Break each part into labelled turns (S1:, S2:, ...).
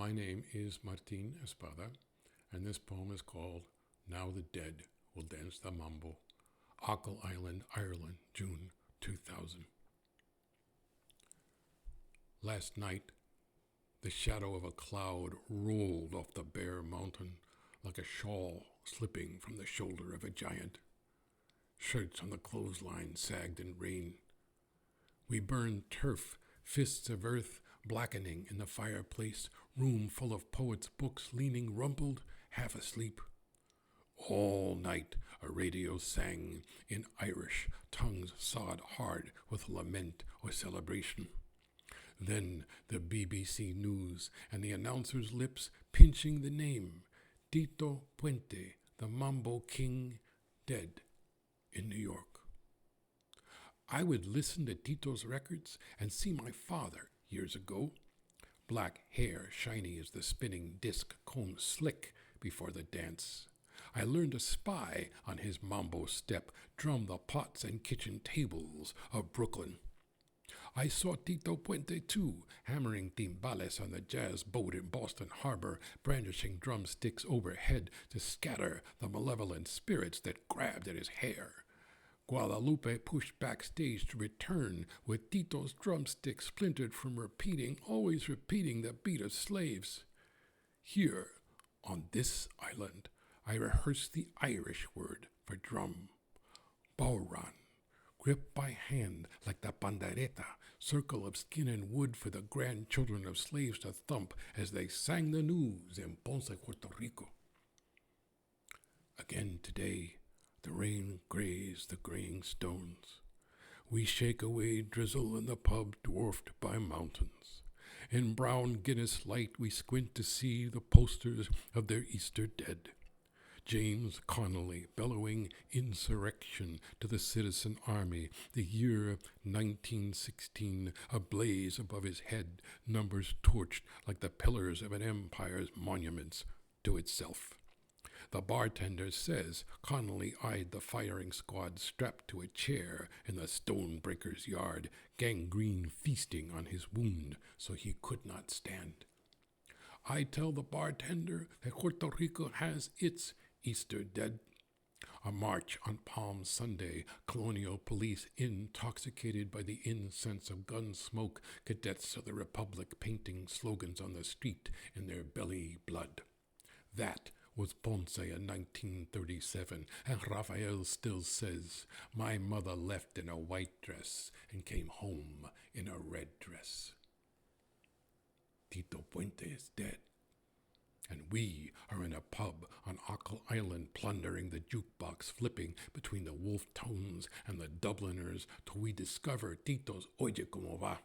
S1: My name is Martín Espada, and this poem is called Now the Dead Will Dance the Mambo, Achill Island, Ireland, June 2000. Last night, the shadow of a cloud rolled off the bare mountain like a shawl slipping from the shoulder of a giant. Shirts on the clothesline sagged in rain. We burned turf, fists of earth, blackening in the fireplace, room full of poets' books leaning rumpled, half asleep. All night a radio sang in Irish, tongues sod-hard with lament or celebration. Then the BBC News and the announcer's lips pinching the name, Tito Puente, the Mambo King, dead in New York. I would listen to Tito's records and see my father years ago. Black hair shiny as the spinning disc, combed slick before the dance. I learned to spy on his mambo step, drum the pots and kitchen tables of Brooklyn. I saw Tito Puente too, hammering timbales on the Jazzboat in Boston Harbor, brandishing drumsticks overhead to scatter the malevolent spirits that grabbed at his hair. Guadalupe pushed backstage to return with Tito's drumstick splintered from always repeating the beat of slaves. Here, on this island, I rehearsed the Irish word for drum, bowran, gripped by hand like the pandereta, circle of skin and wood for the grandchildren of slaves to thump as they sang the news in Ponce, Puerto Rico. Again today, the rain grays the graying stones. We shake away drizzle in the pub dwarfed by mountains. In brown Guinness light we squint to see the posters of their Easter dead. James Connolly bellowing insurrection to the citizen army, the year 1916 ablaze above his head, numbers torched like the pillars of an empire's monuments to itself. The bartender says Connolly eyed the firing squad strapped to a chair in the stonebreaker's yard, gangrene feasting on his wound so he could not stand. I tell the bartender that Puerto Rico has its Easter dead. A march on Palm Sunday, colonial police intoxicated by the incense of gun smoke, cadets of the Republic painting slogans on the street in their belly blood. That was Ponce in 1937, and Raphael still says, my mother left in a white dress and came home in a red dress. Tito Puente is dead, and we are in a pub on Achill Island plundering the jukebox, flipping between the wolf tones and the Dubliners till we discover Tito's Oye Como Va.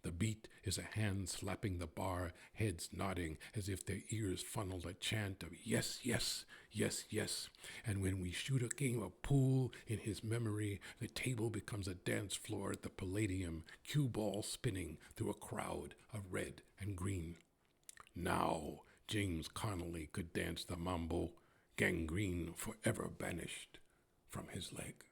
S1: The beat is a hand slapping the bar, heads nodding as if their ears funneled a chant of yes, yes, yes, yes. And when we shoot a game of pool in his memory, the table becomes a dance floor at the Palladium, cue ball spinning through a crowd of red and green. Now James Connolly could dance the mambo, gangrene forever banished from his leg.